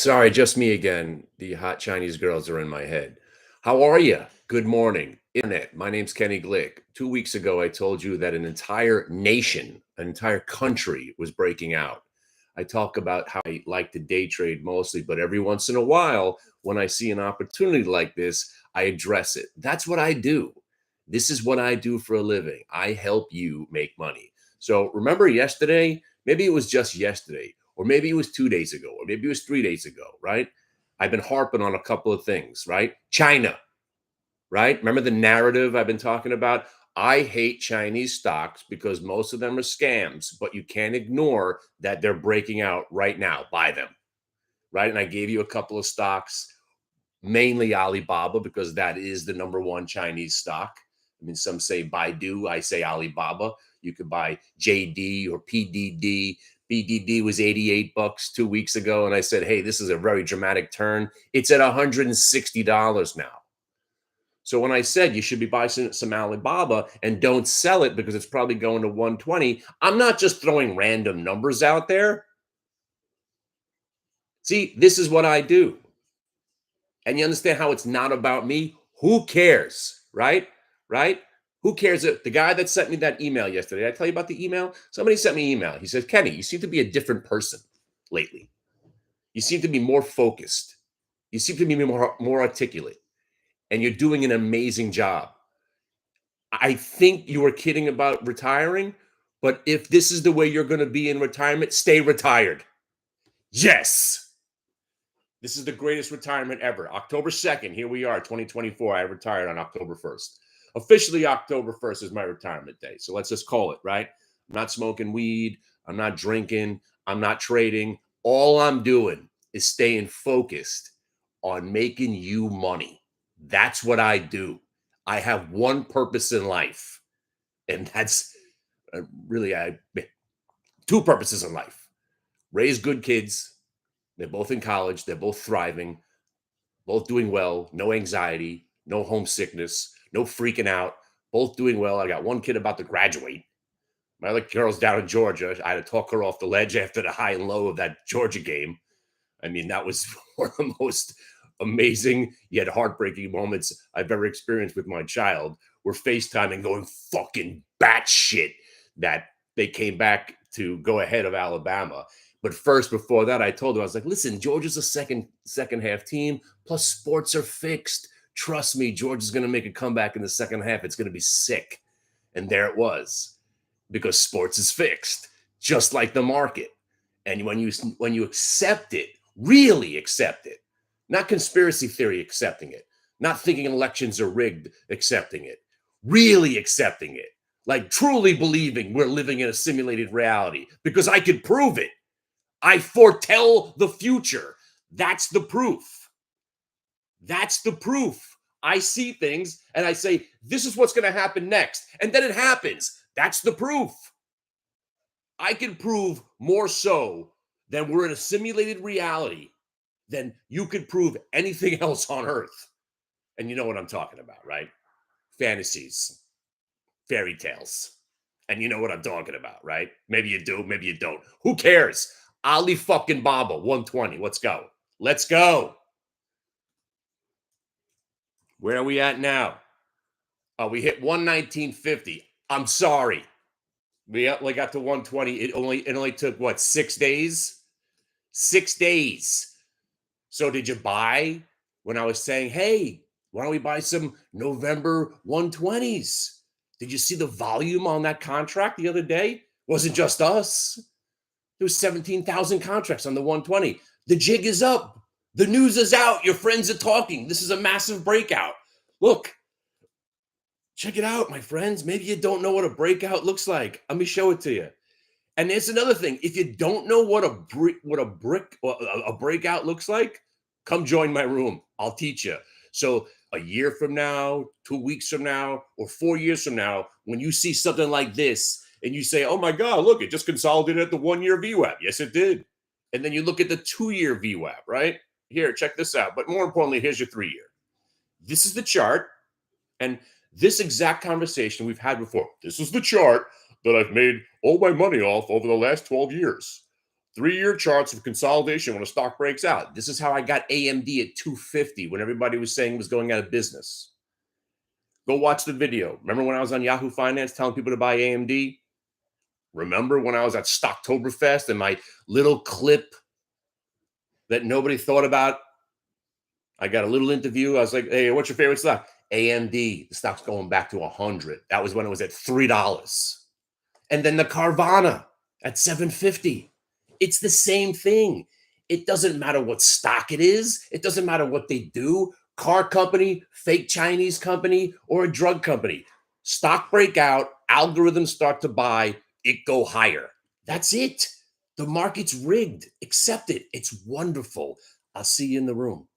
Sorry, just me again. The hot Chinese girls are in my head. How are you? Good morning, Internet. My name's Kenny Glick. 2 weeks ago, I told you that an entire nation, an entire country was breaking out. I talk about how I like to day trade mostly, but every once in a while, when I see an opportunity like this, I address it. That's what I do. This is what I do for a living. I help you make money. So remember yesterday? Maybe it was just yesterday, or maybe it was 2 days ago, or maybe it was 3 days ago, right? I've been harping on a couple of things, right? China, right? Remember the narrative I've been talking about? I hate Chinese stocks because most of them are scams, but you can't ignore that they're breaking out right now. Buy them, right? And I gave you a couple of stocks, mainly Alibaba, because that is the number one Chinese stock. I mean, some say Baidu, I say Alibaba. You could buy JD or PDD. PDD was 88 bucks 2 weeks ago. And I said, hey, this is a very dramatic turn. It's at $160 now. So when I said you should be buying some Alibaba and don't sell it because it's probably going to 120, I'm not just throwing random numbers out there. See, this is what I do. And you understand how it's not about me? Who cares? Right? Right? Who cares? The guy that sent me that email yesterday, did I tell you about the email? Somebody sent me an email. He says, Kenny, you seem to be a different person lately. You seem to be more focused. You seem to be more articulate. And you're doing an amazing job. I think you were kidding about retiring, but if this is the way you're going to be in retirement, stay retired. Yes. This is the greatest retirement ever. October 2nd, here we are, 2024. I retired on October 1st. Officially, October 1st is my retirement day. So let's just call it, right? I'm not smoking weed. I'm not drinking. I'm not trading. All I'm doing is staying focused on making you money. That's what I do. I have one purpose in life, and that's really two purposes in life: raise good kids. They're both in college. They're both thriving, both doing well. No anxiety, no homesickness, no freaking out. Both doing well. I got one kid about to graduate. My other girl's down in Georgia. I had to talk her off the ledge after the high and low of that Georgia game. I mean, that was one of the most amazing yet heartbreaking moments I've ever experienced with my child. We're FaceTiming going fucking batshit that they came back to go ahead of Alabama. But first, before that, I told her, I was like, listen, Georgia's a second half team, plus sports are fixed. Trust me, Georgia's going to make a comeback in the second half. It's going to be sick. And there it was, because sports is fixed, just like the market. And when you accept it, really accept it, not conspiracy theory accepting it, not thinking elections are rigged accepting it, really accepting it, like truly believing we're living in a simulated reality because I could prove it. I foretell the future. That's the proof. That's the proof. I see things and I say, this is what's going to happen next. And then it happens. That's the proof. I can prove more so that we're in a simulated reality than you could prove anything else on earth. And you know what I'm talking about, right? Fantasies, fairy tales. And you know what I'm talking about, right? Maybe you do, maybe you don't. Who cares? Ali fucking Baba, 120. Let's go. Let's go. Where are we at now? Oh, we hit 119.50. I'm sorry. We only got to 120. It only took what, 6 days? 6 days. So did you buy when I was saying, hey, why don't we buy some November 120s? Did you see the volume on that contract the other day? It wasn't just us. There was 17,000 contracts on the 120. The jig is up. The news is out. Your friends are talking. This is a massive breakout. Look, check it out, my friends. Maybe you don't know what a breakout looks like. Let me show it to you. And there's another thing. If you don't know what a breakout looks like, come join my room. I'll teach you. So a year from now, 2 weeks from now, or 4 years from now, when you see something like this and you say, oh my God, look, it just consolidated at the 1-year VWAP. Yes, it did. And then you look at the 2-year VWAP, right? Here, check this out. But more importantly, here's your 3-year. This is the chart. And this exact conversation we've had before. This is the chart that I've made all my money off over the last 12 years. 3-year charts of consolidation when a stock breaks out. This is how I got AMD at 250 when everybody was saying it was going out of business. Go watch the video. Remember when I was on Yahoo Finance telling people to buy AMD? Remember when I was at Stocktoberfest and my little clip that nobody thought about? I got a little interview. I was like, hey, what's your favorite stock? AMD. The stock's going back to 100. That was when it was at $3. And then the Carvana at 750. It's the same thing. It doesn't matter what stock it is. It doesn't matter what they do. Car company, fake Chinese company, or a drug company. Stock breakout, algorithms start to buy, it go higher. That's it. The market's rigged. Accept it. It's wonderful. I'll see you in the room.